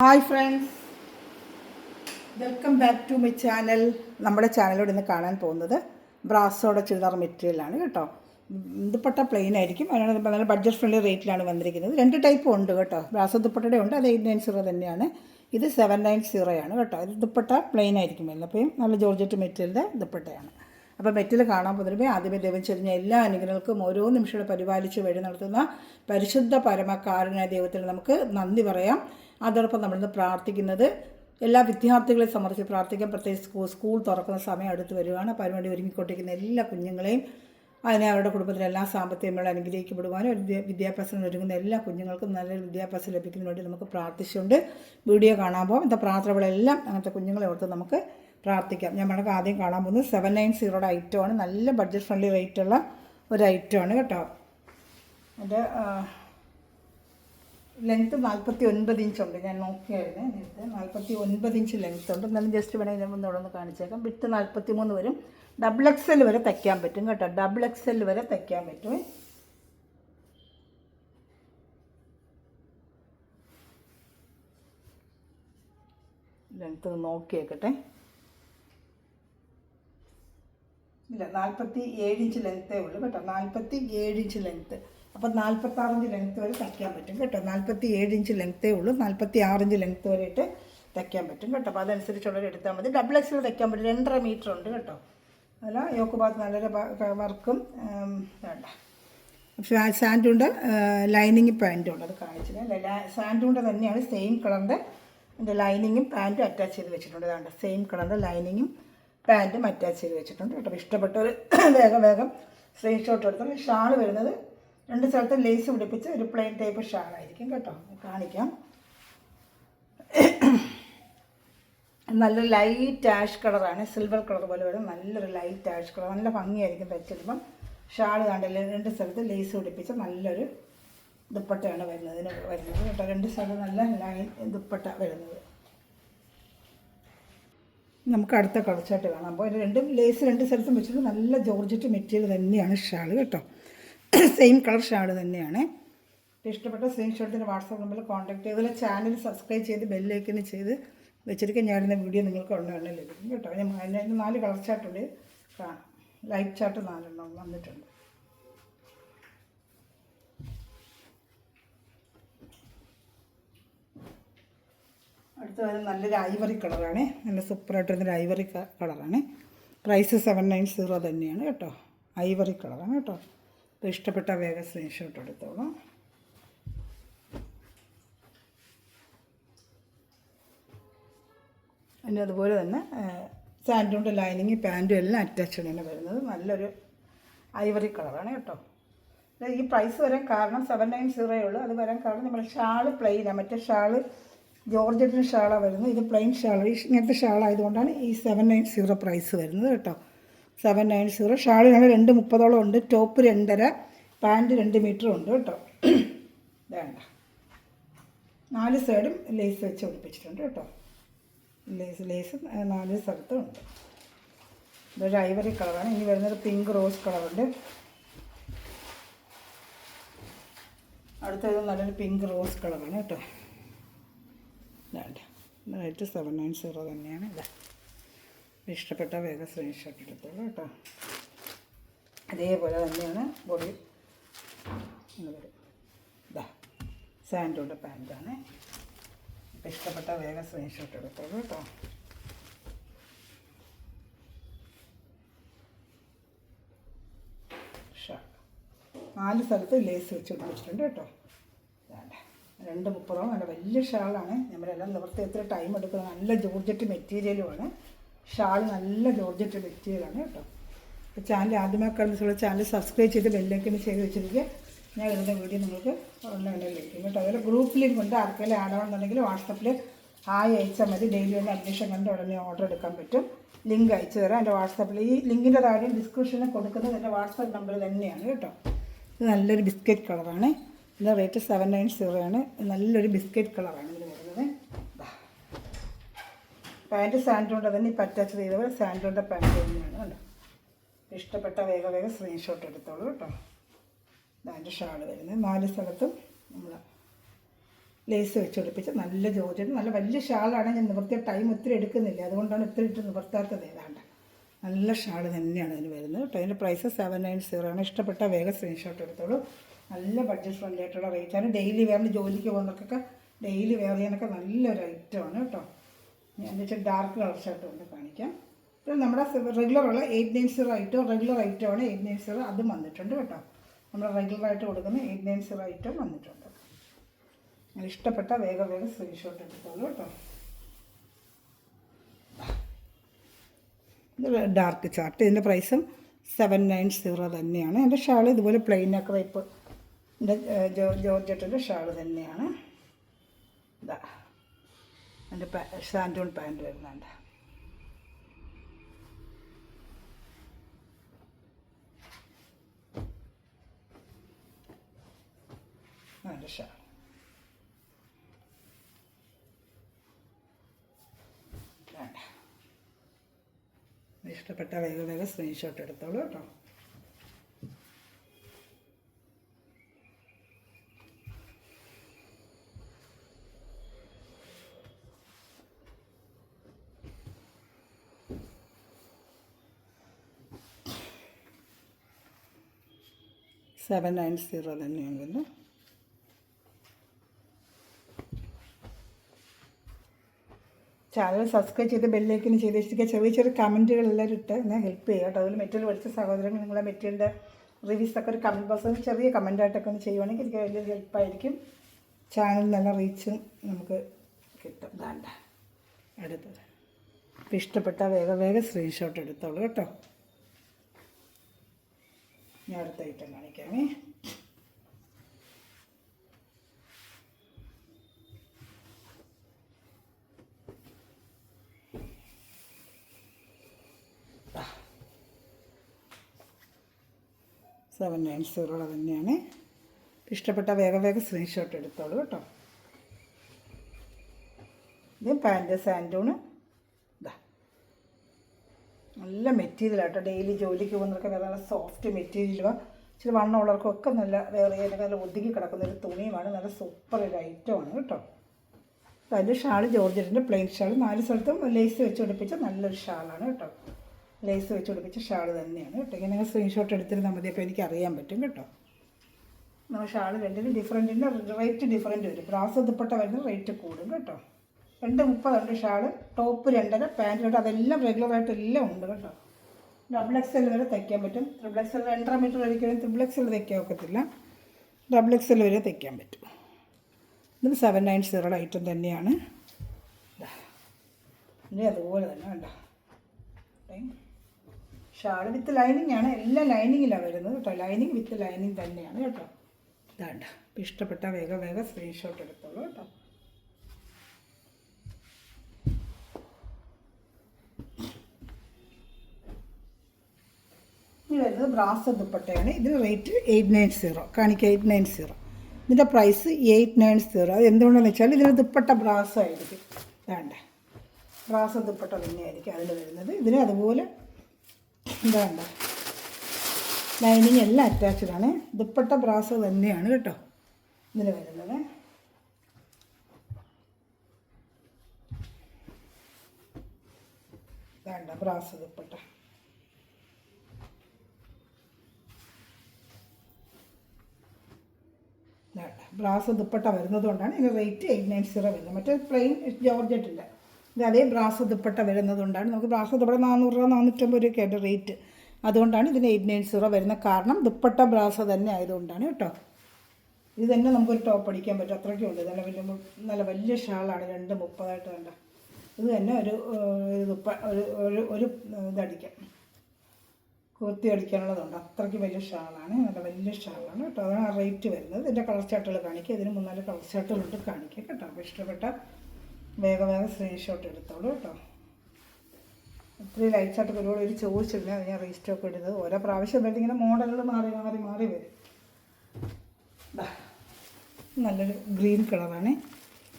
Hi friends, welcome back to my channel. നമ്മുടെ ചാനലിലൂടെ ഇന്ന് കാണാൻ പോകുന്നത് ബ്രാസോയുടെ ചുരിദാർ മെറ്റീരിയലാണ് കേട്ടോ. ദുപ്പട്ട പ്ലെയിൻ ആയിരിക്കും. അതിനാണ് നല്ല ബഡ്ജറ്റ് ഫ്രണ്ട്ലി റേറ്റിലാണ് വന്നിരിക്കുന്നത്. രണ്ട് ടൈപ്പും ഉണ്ട് കേട്ടോ. ബ്രാസോ ദുപ്പട്ടയുടെ ഉണ്ട്, അത് 890 തന്നെയാണ്. ഇത് 790 ആണ് കേട്ടോ. ഇത് ദുപ്പട്ട പ്ലെയിൻ ആയിരിക്കും എല്ലാപ്പോഴും. നല്ല ജോർജറ്റ് മെറ്റീരിയലിൻ്റെ ദുപ്പട്ടയാണ്. അപ്പോൾ മെറ്റീരിയൽ കാണാൻ പോകുന്നതിന് ആദ്യമേ ദൈവം ചെറിഞ്ഞ എല്ലാ അനുഗ്രഹങ്ങൾക്കും ഓരോ നിമിഷവും പരിപാലിച്ച് വഴി നടത്തുന്ന പരിശുദ്ധ പരമകാരുണ്യ ദൈവത്തിന് നമുക്ക് നന്ദി പറയാം. അതോടൊപ്പം നമ്മളിന്ന് പ്രാർത്ഥിക്കുന്നത് എല്ലാ വിദ്യാർത്ഥികളെ സംബന്ധിച്ച് പ്രാർത്ഥിക്കാം. പ്രത്യേകിച്ച് സ്കൂൾ തുറക്കുന്ന സമയം അടുത്ത് വരികയാണ്. അപ്പോൾ അതിനുവേണ്ടി ഒരുങ്ങിക്കൊണ്ടിരിക്കുന്ന എല്ലാ കുഞ്ഞുങ്ങളെയും അതിനെ അവരുടെ കുടുംബത്തിലെ എല്ലാ സാമ്പത്തികങ്ങളും അനുഗ്രഹിക്കപ്പെടുവാനും വിദ്യാഭ്യാസം ഒരുങ്ങുന്ന എല്ലാ കുഞ്ഞുങ്ങൾക്കും നല്ലൊരു വിദ്യാഭ്യാസം ലഭിക്കുന്നതിന് വേണ്ടി നമുക്ക് പ്രാർത്ഥിച്ചുകൊണ്ട് വീഡിയോ കാണാൻ പോകും. ഇന്നത്തെ പ്രാർത്ഥനകളെല്ലാം അങ്ങനത്തെ കുഞ്ഞുങ്ങളെ ഓർത്ത് നമുക്ക് പ്രാർത്ഥിക്കാം. നമുക്ക് ആദ്യം കാണാൻ പോകുന്നത് 790 ഐറ്റമാണ്. നല്ല ബഡ്ജറ്റ് ഫ്രണ്ട്ലി റേറ്റുള്ള ഒരു ഐറ്റമാണ് കേട്ടോ. എൻ്റെ ലെങ്ത്ത് 49 ഇഞ്ചുണ്ട്. ഞാൻ നോക്കിയായിരുന്നു നേരത്തെ. 49 ഇഞ്ച് ലെങ്ത്ത് ഉണ്ട്. എന്നാലും ജസ്റ്റ് വേണമെങ്കിൽ ഇവിടെ ഒന്ന് കാണിച്ചേക്കാം. വിത്ത് 43 വരും. ഡബിൾ XL വരെ തയ്ക്കാൻ പറ്റും കേട്ടോ. ഡബിൾ XL വരെ തയ്ക്കാൻ പറ്റും. ലെങ്ത്ത് നോക്കിയേക്കട്ടെ. ഇല്ല, 47 ഇഞ്ച് ലെങ്ത്തേ ഉള്ളൂ കേട്ടോ. 47 ഇഞ്ച് ലെങ്ത്ത്. അപ്പോൾ 46 ഇഞ്ച് ലെങ്ത്ത് വരെ തയ്ക്കാൻ പറ്റും കേട്ടോ. 47 ഇഞ്ച് ലെങ്ത്തേ ഉള്ളൂ. 46 ഇഞ്ച് ലെങ്ത്ത് വരെ ഇട്ട് തയ്ക്കാൻ പറ്റും കേട്ടോ. അപ്പോൾ അതനുസരിച്ചുള്ളവർ എടുത്താൽ മതി. ഡബിൾ XL തയ്ക്കാൻ പറ്റും. 2.5 മീറ്റർ ഉണ്ട് കേട്ടോ. അല്ല, യോക്ക് ഭാഗത്ത് നല്ലൊരു വർക്കും വേണ്ട. സാൻഡൂണ്ട് ലൈനിങ് പാൻറ്റും ഉണ്ട്. അത് കാണിച്ചില്ല. സാൻഡൂണ്ട് തന്നെയാണ്. സെയിം കളറിൻ്റെ എൻ്റെ ലൈനിങ്ങും പാൻറ്റും അറ്റാച്ച് ചെയ്ത് വെച്ചിട്ടുണ്ട്. അതാണ് സെയിം കളറിൻ്റെ ലൈനിങ്ങും പാൻറ്റും അറ്റാച്ച് ചെയ്ത് വെച്ചിട്ടുണ്ട് കേട്ടോ. ഇഷ്ടപ്പെട്ടൊരു വേഗം സ്ക്രീൻഷോട്ട് എടുത്താൽ ഷാൾ വരുന്നത് 2 സ്ഥലത്ത് ലേസ് പിടിപ്പിച്ച് ഒരു പ്ലെയിൻ ടൈപ്പ് ഷാളായിരിക്കും കേട്ടോ. കാണിക്കാം. നല്ലൊരു ലൈറ്റ് ആഷ് കളറാണ്. സിൽവർ കളർ പോലെ വരും. നല്ലൊരു ലൈറ്റ് ആഷ് കളർ. നല്ല ഭംഗിയായിരിക്കും തയ്ച്ചിടുമ്പം. ഷാൾ കണ്ടില്ല, 2 സ്ഥലത്ത് ലേസ് പിടിപ്പിച്ച് നല്ലൊരു ദുപ്പട്ടയാണ് വരുന്നത് കേട്ടോ. 2 സ്ഥലത്ത് നല്ല ലൈൻ ദുപ്പട്ട വരുന്നത്. നമുക്ക് അടുത്ത കളർച്ചായിട്ട് കാണാം. അപ്പോൾ രണ്ടും ലേസ് 2 സ്ഥലത്തും വെച്ചിട്ട് നല്ല ജോർജറ്റ് മെറ്റീരിയൽ തന്നെയാണ് ഷാൾ കേട്ടോ. സെയിം കളർ ഷാൾ തന്നെയാണ്. ഇഷ്ടപ്പെട്ട സ്ക്രീൻഷോട്ടിന് വാട്സാപ്പ് നമ്പറിൽ കോൺടാക്ട് ചെയ്തുപോലെ ചാനൽ സബ്സ്ക്രൈബ് ചെയ്ത് ബെല്ലൈക്കൻ ചെയ്ത് വെച്ചിരിക്കാൻ ഞാനിരുന്ന വീഡിയോ നിങ്ങൾക്ക് ഉടനെ ലഭിക്കും കേട്ടോ. അതിന് 4 കളർ ചാർട്ടുണ്ട്. കാണാം. ലൈറ്റ് ചാർട്ട് 4 വന്നിട്ടുണ്ട്. അടുത്ത നല്ലൊരു ഐവറി കളറാണ്. നല്ല സൂപ്പറായിട്ടൊരു ഐവറി കളറാണ്. പ്രൈസ് 790 തന്നെയാണ് കേട്ടോ. ഐവറി കളറാണ് കേട്ടോ. അപ്പോൾ ഇഷ്ടപ്പെട്ട വേഗം സ്ക്രീൻഷോട്ട് എടുത്തോളാം. പിന്നെ അതുപോലെ തന്നെ സാൻഡൂണ്ട് ലൈനിങ് പാൻറ്റും എല്ലാം അറ്റാച്ച്ഡ് തന്നെ വരുന്നത്. നല്ലൊരു ഐവറി കളറാണ് കേട്ടോ. ഈ പ്രൈസ് വരാൻ കാരണം 790 ഉള്ളൂ. അത് വരാൻ കാരണം നമ്മൾ ഷാള് പ്ലെയിനാണ്. മറ്റേ ഷാള് ജോർജറ്റിന് ഷാളാണ് വരുന്നത്. ഇത് പ്ലെയിൻ ഷാൾ. ഇങ്ങനത്തെ ഷാളായതുകൊണ്ടാണ് ഈ 790 പ്രൈസ് വരുന്നത് കേട്ടോ. 790. ഷാളിനാണ് 2.30 ഉണ്ട്. ടോപ്പ് 2.5, പാൻറ്റ് 2 മീറ്ററും ഉണ്ട് കേട്ടോ. വേണ്ട 4 സൈഡും ലേസ് വെച്ച് ഒളിപ്പിച്ചിട്ടുണ്ട് കേട്ടോ. ലേസ് 4 സ്ഥലത്തും ഉണ്ട്. ഇതൊരു ഐവറി കളറാണ്. ഇനി വരുന്നത് പിങ്ക് റോസ് കളറുണ്ട്. അടുത്തത് നല്ലൊരു പിങ്ക് റോസ് കളറാണ് കേട്ടോ. വേണ്ട റേറ്റ് 790 തന്നെയാണ്. ഇതാ ഇഷ്ടപ്പെട്ട വേഗം സ്ക്രീൻഷോട്ട് എടുത്തോളൂ കേട്ടോ. അതേപോലെ തന്നെയാണ് ബോഡി വരും. ഇതാ സാൻഡൂണ്ട് പാൻറ്റാണ്. അപ്പോൾ ഇഷ്ടപ്പെട്ട വേഗം സ്ക്രീൻഷോട്ട് എടുത്തോളൂ കേട്ടോ. ഷാൾ 4 സ്ഥലത്ത് ലേസ് വെച്ച് പിടിച്ചിട്ടുണ്ട് കേട്ടോ. 2.30 നല്ല വലിയ ഷാളാണ്. നമ്മളെല്ലാം നിവർത്തി എത്ര ടൈം എടുക്കുന്നത്. നല്ല ജോർജറ്റ് മെറ്റീരിയലുമാണ്. ഷാൾ നല്ല ജോർജറ്റ് മെറ്റീരിയലാണ് കേട്ടോ. അപ്പോൾ ചാനൽ ആദ്യമായി കാണുന്ന ചാനൽ സബ്സ്ക്രൈബ് ചെയ്ത് ബെല്ലൈക്കൻ ചെയ്ത് വെച്ചിരിക്കുക. ഞാൻ ഇടുന്ന വീഡിയോ നിങ്ങൾക്ക് ഉടനെ ലഭിക്കും കേട്ടോ. അതുപോലെ ഗ്രൂപ്പ് ലിങ്ക് ഉണ്ട്. ആർക്കെങ്കിലും ആഡ് ആവണമെന്നുണ്ടെങ്കിൽ വാട്സപ്പിൽ ഹായ് അയച്ചാൽ മതി. ഡെയിലി ഒന്ന് അഡ്മിഷൻ കണ്ട് ഉടനെ ഓർഡർ എടുക്കാൻ പറ്റും. ലിങ്ക് അയച്ചു തരാം എൻ്റെ വാട്സപ്പിൽ. ഈ ലിങ്കിൻ്റെ താഴെ ഡിസ്ക്രിപ്ഷനിൽ കൊടുക്കുന്നത് എൻ്റെ വാട്സപ്പ് നമ്പർ തന്നെയാണ് കേട്ടോ. ഇത് നല്ലൊരു ബിസ്ക്കറ്റ് കളറാണ്. ഇതിൻ്റെ റേറ്റ് 790 ആണ്. നല്ലൊരു ബിസ്ക്കറ്റ് കളറാണ് ഇതിന് വരുന്നത്. പാൻറ്റ് സാൻഡൂണ്ട് തന്നെ ഇപ്പം അറ്റാച്ച് ചെയ്ത പോലെ സാൻഡൂണ്ട പാൻറ്റ് തന്നെയാണ് കേട്ടോ. ഇഷ്ടപ്പെട്ട വേഗം സ്ക്രീൻഷോട്ട് എടുത്തോളൂ കേട്ടോ. അതിൻ്റെ ഷാൾ വരുന്നത് 4 സ്ഥലത്തും നമ്മൾ ലേസ് വെച്ച് പിടിപ്പിച്ച് നല്ല ജോർജറ്റ്, നല്ല വലിയ ഷാളാണ്. ഞാൻ നിവർത്തിയ ടൈം ഒത്തിരി എടുക്കുന്നില്ല, അതുകൊണ്ടാണ് ഒത്തിരി ഇട്ട് നിവർത്താത്തത്. ഏതാണ്ട് നല്ല ഷാൾ തന്നെയാണ് ഇതിന് വരുന്നത് കേട്ടോ. അതിൻ്റെ പ്രൈസ് 790 ആണ്. ഇഷ്ടപ്പെട്ട വേഗം സ്ക്രീൻഷോട്ട് എടുത്തോളൂ. നല്ല ബഡ്ജറ്റ് ഫ്രണ്ട്ലി ആയിട്ടുള്ള റേറ്റാണ്. ഡെയിലി വെയറിന് ജോലിക്ക് പോകുന്നവർക്കൊക്കെ ഡെയിലി വെയർ ചെയ്യാനൊക്കെ നല്ലൊരു ഐറ്റമാണ് കേട്ടോ. ഞാൻ വെച്ചാൽ ഡാർക്ക് കളർ ഷർട്ട് കൊണ്ട് കാണിക്കാം. പിന്നെ നമ്മുടെ റെഗുലറുള്ള 890 ഐറ്റം റെഗുലർ ഐറ്റമാണ്. 890 അതും വന്നിട്ടുണ്ട് കേട്ടോ. നമ്മൾ റെഗുലറായിട്ട് കൊടുക്കുന്ന 890 ഐറ്റം വന്നിട്ടുണ്ട്. ഇഷ്ടപ്പെട്ട വേഗം സ്ക്രീൻഷോട്ട് എടുത്തോളൂ കേട്ടോ. ഇത് ഡാർക്ക് ചാർട്ട്, ഇതിൻ്റെ പ്രൈസും 790 തന്നെയാണ്. എൻ്റെ ഷാൾ ഇതുപോലെ പ്ലെയിൻ ക്രേപ്പ് ജോർജറ്റിൻ്റെ ഷാൾ തന്നെയാണ്. ഇതാ എൻ്റെ സാൻഡൂൺ പാൻറ്റ് വരുന്നുണ്ട്. അതിൻ്റെ ഷാൾ ഇഷ്ടപ്പെട്ട വേഗം സ്ക്രീൻഷോട്ട് എടുത്തോളൂ കേട്ടോ. $790 തന്നെയാണല്ലോ. ചാനൽ സബ്സ്ക്രൈബ് ചെയ്ത് ബെല്ലേക്കിന് ചെയ്ത് വെച്ചിരിക്കുക. ചെറിയ ചെറിയ കമൻറ്റുകളെല്ലാവരും ഇട്ട് എന്നെ ഹെൽപ്പ് ചെയ്യുക കേട്ടോ. അതുപോലെ മെറ്റീരിയൽ പഠിച്ച സഹോദരങ്ങൾ നിങ്ങളെ മെറ്റീരിയലിൻ്റെ റിവ്യൂസൊക്കെ ഒരു കമൻറ്റ് ബോക്സിൽ ചെറിയ കമൻറ്റായിട്ടൊക്കെ ഒന്ന് ചെയ്യുവാണെങ്കിൽ എനിക്ക് വലിയൊരു ഹെൽപ്പായിരിക്കും. ചാനൽ നല്ല റീച്ചും നമുക്ക് കിട്ടും. വേണ്ട അടുത്തത് അപ്പോൾ ഇഷ്ടപ്പെട്ട വേഗം സ്ക്രീൻഷോട്ട് എടുത്തോളൂ കേട്ടോ. ഞാൻ അടുത്ത ഐറ്റം കാണിക്കാമേ. $790 തന്നെയാണ്. ഇഷ്ടപ്പെട്ട വേഗം സ്ക്രീൻഷോട്ട് എടുത്തോളൂ കേട്ടോ. ഇത് പാൻറ്റ് സാൻഡൂണ്. ഇതാ നല്ല മെറ്റീരിയലാട്ടോ. ഡെയിലി ജോലിക്ക് പോകുന്നവർക്ക് നല്ല സോഫ്റ്റ് മെറ്റീരിയലുക. ഇച്ചിരി വണ്ണമുള്ളവർക്കൊക്കെ നല്ല വേറെ നല്ല ഒതുങ്ങി കിടക്കുന്നൊരു തുണിയുമാണ്. നല്ല സൂപ്പർ ഒരു ഐറ്റമാണ് കേട്ടോ. അതിൻ്റെ ഷാൾ ജോർജറ്റിൻ്റെ പ്ലെയിൻ ഷാൾ 4 സ്ഥലത്തും ലേസ് വെച്ച് പിടിപ്പിച്ച നല്ലൊരു ഷാളാണ് കേട്ടോ. ലേസ് വെച്ച് പിടിപ്പിച്ച ഷാൾ തന്നെയാണ് കേട്ടോ. ഇങ്ങനെ നിങ്ങൾ സ്ക്രീൻഷോട്ട് എടുത്തിരുന്നാൽ മതി, അപ്പോൾ എനിക്ക് അറിയാൻ പറ്റും കേട്ടോ. നമ്മൾ ഷാൾ രണ്ടിനും ഡിഫറൻറ്റിൻ്റെ റേറ്റ് ഡിഫറൻറ്റ് വരും. ബ്രാസ് ദുപ്പട്ട വരുന്ന റേറ്റ് കൂടും കേട്ടോ. 230 ഷാൾ, ടോപ്പ് 2.5, പാൻറ്റ് കേട്ടോ. അതെല്ലാം റെഗുലറായിട്ട് എല്ലാം ഉണ്ട് കേട്ടോ. XXL വരെ തയ്ക്കാൻ പറ്റും. XXL 2.5 മീറ്റർ വരയ്ക്കാൻ XXL തയ്ക്കാൻ ഒക്കത്തില്ല. XXL വരെ തയ്ക്കാൻ പറ്റും. ഇത് 790 ഐറ്റം തന്നെയാണ്. ഇനി അതുപോലെ തന്നെ വേണ്ട ഷാൾ വിത്ത് ലൈനിങ് ആണ്. എല്ലാം ലൈനിങ്ങിലാണ് വരുന്നത് കേട്ടോ. ലൈനിങ് വിത്ത് ലൈനിങ് തന്നെയാണ് കേട്ടോ. ഇതാണ്ട. അപ്പോൾ ഇഷ്ടപ്പെട്ട വേഗം സ്ക്രീൻഷോട്ട് എടുത്തോളൂ കേട്ടോ. ഇത് വരുന്നത് ബ്രാസ് ദുപ്പട്ടയാണ്. ഇതിന് റേറ്റ് 890 കാണിക്കുക. 890. ഇതിൻ്റെ പ്രൈസ് 890. അത് എന്തുകൊണ്ടാണെന്ന് വെച്ചാൽ ഇതിന് ദുപ്പട്ട ബ്രാസ് ആയിരിക്കും. വേണ്ട ബ്രാസ് ദുപ്പട്ട തന്നെയായിരിക്കും അതിൽ വരുന്നത്. ഇതിന് അതുപോലെ വേണ്ട ലൈനിങ് എല്ലാം അറ്റാച്ച്ഡാണ്. ദുപ്പട്ട ബ്രാസ് തന്നെയാണ് കേട്ടോ ഇതിന് വരുന്നത്. വേണ്ട ബ്രാസ് ദുപ്പട്ട. ബ്രാസ് ദുപ്പട്ട വരുന്നത് കൊണ്ടാണ് ഇതിന് റേറ്റ് 890 വരുന്നത്. മറ്റേ പ്ലെയിൻ ജോർജറ്റില്ല. ഇത് അതേ ബ്രാസ് ദുപ്പട്ട വരുന്നത് കൊണ്ടാണ് നമുക്ക് ബ്രാസ് ദുപ്പട്ട 400 രൂപ 450 രൂപയൊക്കെയായിട്ട് റേറ്റ്. അതുകൊണ്ടാണ് ഇതിന് 890 വരുന്ന കാരണം ദുപ്പട്ട ബ്രാസ് തന്നെ ആയതുകൊണ്ടാണ് കേട്ടോ. ഇത് തന്നെ നമുക്കൊരു ടോപ്പ് അടിക്കാൻ പറ്റും. അത്രയ്ക്കും ഉണ്ട്. നല്ല വലിയ ഷാളാണ്. 230 വേണ്ട. ഇത് തന്നെ ഒരു ഇതടിക്കാം, കുർത്തി അടിക്കാനുള്ളതുണ്ട്. അത്രയ്ക്ക് വലിയ ഷാളാണ്. നല്ല വലിയ ഷാളാണ് കേട്ടോ. അതാണ് ആ റേറ്റ് വരുന്നത്. ഇതിൻ്റെ കളർ ചാർട്ടുകൾ കാണിക്കുക. ഇതിന് 3-4 കളർ ചാർട്ടുകളുണ്ട് കാണിക്കുക കേട്ടോ. അപ്പോൾ ഇഷ്ടപ്പെട്ട വേഗം സ്ക്രീൻഷോട്ട് എടുത്തോളൂ കേട്ടോ. ഒത്തിരി ലൈറ്റ് ചാർട്ട് ഒരുപാട് ചോദിച്ചിരുന്നു. അത് ഞാൻ റീസ്റ്റോക്ക് എടുത്തത്. ഓരോ പ്രാവശ്യം എന്നിട്ട് ഇങ്ങനെ മോഡലുകൾ മാറി വരും. നല്ലൊരു ഗ്രീൻ കളറാണ്.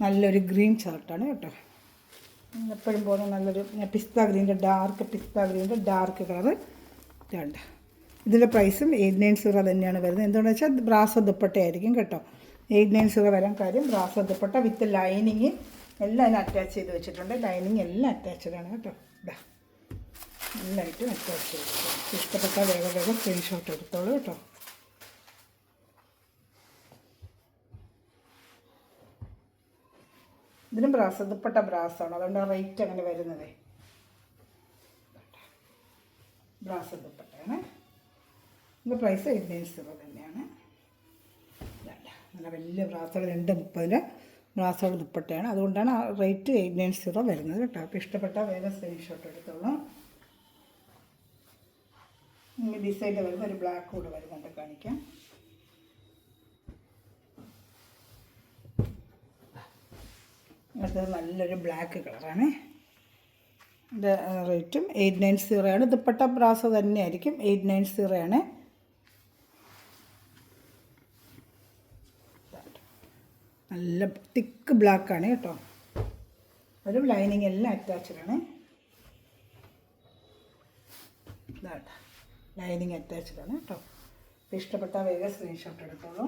നല്ലൊരു ഗ്രീൻ ചാർട്ടാണ് കേട്ടോ. എപ്പോഴും പോകുന്ന നല്ലൊരു പിസ്ത ഗ്രീൻ്റെ ഡാർക്ക് കളറ് വേണ്ട. ഇതിൻ്റെ പ്രൈസും 890 തന്നെയാണ് വരുന്നത്. എന്തുകൊണ്ടെന്ന് വെച്ചാൽ ബ്രാസോ ദുപ്പട്ടയായിരിക്കും കേട്ടോ. 89 വരാൻ കാര്യം ബ്രാസോ ദുപ്പട്ട വിത്ത് ലൈനിങ് എല്ലാം അതിന് അറ്റാച്ച് ചെയ്ത് വെച്ചിട്ടുണ്ട്. ലൈനിങ് എല്ലാം അറ്റാച്ച്ഡാണ് കേട്ടോ. ഇതാ എല്ലായിട്ടും അറ്റാച്ച് ചെയ്ത് ഇഷ്ടപ്പെട്ട വേഗം സ്ക്രീൻഷോട്ട് എടുത്തോളൂ കേട്ടോ. ഇതിനും ബ്രാസ് ദുപ്പട്ട ബ്രാസാണ്, അതുകൊണ്ട് റേറ്റ് അങ്ങനെ വരുന്നത്. ബ്രാസ് ദുപ്പട്ടയാണ്. ഇതിൻ്റെ പ്രൈസ് 89 തന്നെയാണ്. നല്ല വലിയ ബ്രാസോട് 230 ബ്രാസോട് ദുപ്പട്ടയാണ്, അതുകൊണ്ടാണ് ആ റേറ്റ് 89 വരുന്നത് കേട്ടോ. അപ്പോൾ ഇഷ്ടപ്പെട്ട വേഗം സ്ക്രീൻഷോട്ട് എടുത്തോളൂ. ഇനി ഡിസൈൻ്റെ വരുമ്പോൾ ഒരു ബ്ലാക്ക് കൂടെ വരുന്നുണ്ട്, കാണിക്കാം. അടുത്തത് നല്ലൊരു ബ്ലാക്ക് കളറാണ്. ഇത് റേറ്റും 890 ആണ്. ദുപ്പട്ട ബ്രാസോ തന്നെയായിരിക്കും, 890 ആണ്. നല്ല തിക്ക് ബ്ലാക്കാണ് കേട്ടോ. ഒരു ലൈനിങ് എല്ലാം അറ്റാച്ച്ഡാണ്. ഇതാട്ടോ ലൈനിങ് അറ്റാച്ച്ഡാണ് കേട്ടോ. ഇഷ്ടപ്പെട്ട വേഗം സ്ക്രീൻഷോട്ട് എടുത്തോളൂ.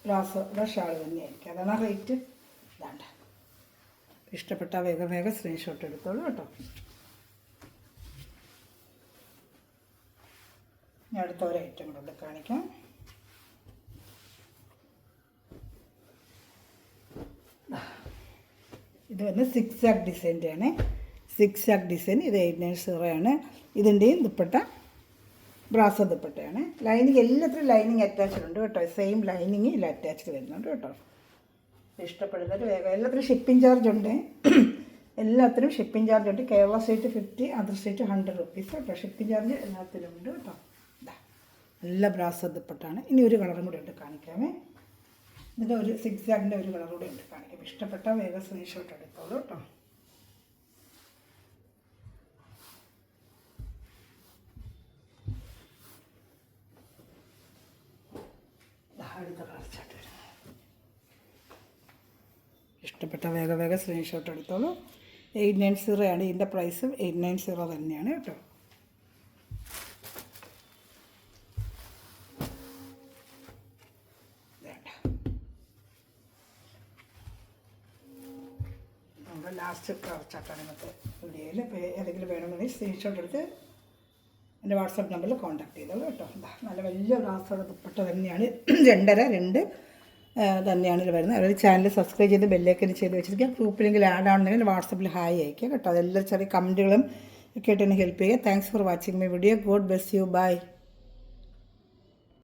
ബ്രാസോയുടെ ഷാൾ തന്നെയായിരിക്കും, അതാണ് റേറ്റ്. ഇതാണ്ട ഇഷ്ടപ്പെട്ട വേഗം സ്ക്രീൻഷോട്ട് എടുത്തോളൂ കേട്ടോ. ഞാൻ അടുത്ത ഒരു ഐറ്റം കൂടെ കാണിക്കാം. ഇത് വന്ന് 6 ആക്ക് ഡിസൈൻ്റെ ആണ്. 6 ആക്ക് ഡിസൈൻ. ഇത് 890 ആണ്. ഇതിൻ്റെയും ദുപ്പട്ട ബ്രാസോ ദുപ്പട്ടയാണ്. ലൈനിങ് എല്ലാത്തിലും ലൈനിങ് അറ്റാച്ച്ഡ് ഉണ്ട് കേട്ടോ. സെയിം ലൈനിങ് ഇല്ല അറ്റാച്ച്ഡ് വരുന്നുണ്ട് കേട്ടോ. ഇഷ്ടപ്പെടുന്നത് വേഗം. എല്ലാത്തിനും ഷിപ്പിംഗ് ചാർജ് ഉണ്ട്. എല്ലാത്തിനും ഷിപ്പിംഗ് ചാർജ് ഉണ്ട്. Kerala state 50, other state 100 rupees കേട്ടോ. ഷിപ്പിംഗ് ചാർജ് എല്ലാത്തിലും ഉണ്ട് കേട്ടോ. ഇതാ നല്ല ബ്രാസോ ദുപ്പട്ടാണ്. ഇനി ഒരു കളറും കൂടെ ഉണ്ട്, കാണിക്കാമേ. ഇതിൻ്റെ ഒരു 6 ആക്കിൻ്റെ ഒരു കളർ കൂടെ ഉണ്ട്, കാണിക്കാം. ഇഷ്ടപ്പെട്ട വേഗം സ്ക്രീൻഷോട്ട് എടുത്തോളൂ കേട്ടോ. അടുത്ത കളർ ചാർട്ട് വരും. ഇഷ്ടപ്പെട്ട വേഗം സ്ക്രീൻഷോട്ട് എടുത്തോളൂ. 890 ആണ് ഇതിൻ്റെ പ്രൈസും. 890 തന്നെയാണ് കേട്ടോ. നമ്മുടെ ലാസ്റ്റ് കളർ ചാർട്ടാണ് ഇന്നത്തെ വീഡിയോയിൽ. ഇപ്പോൾ ഏതെങ്കിലും വേണമെന്നുണ്ടെങ്കിൽ സ്ക്രീൻഷോട്ട് എടുത്ത് എൻ്റെ വാട്സാപ്പ് നമ്പറിൽ കോൺടാക്ട് ചെയ്തോളൂ കേട്ടോ. നല്ല വലിയ ബ്രാസോടെ ദുപ്പട്ട തന്നെയാണ്. 2.5 തന്നെയാണ് ഇത് വരുന്നത്. അതായത് ചാനൽ സബ്സ്ക്രൈബ് ചെയ്ത് ബെല്ലൈക്കൻ ചെയ്ത് വെച്ചിരിക്കുക. ഗ്രൂപ്പിലെങ്കിൽ ആഡ് ആണെന്നുണ്ടെങ്കിൽ വാട്സാപ്പിൽ ഹായ് അയക്കുക കേട്ടോ. അതെല്ലാം ചെറിയ കമൻറ്റുകളും ഒക്കെ ആയിട്ട് എന്നെ ഹെൽപ്പ് ചെയ്യുക. Thanks for watching my video. God bless you. By.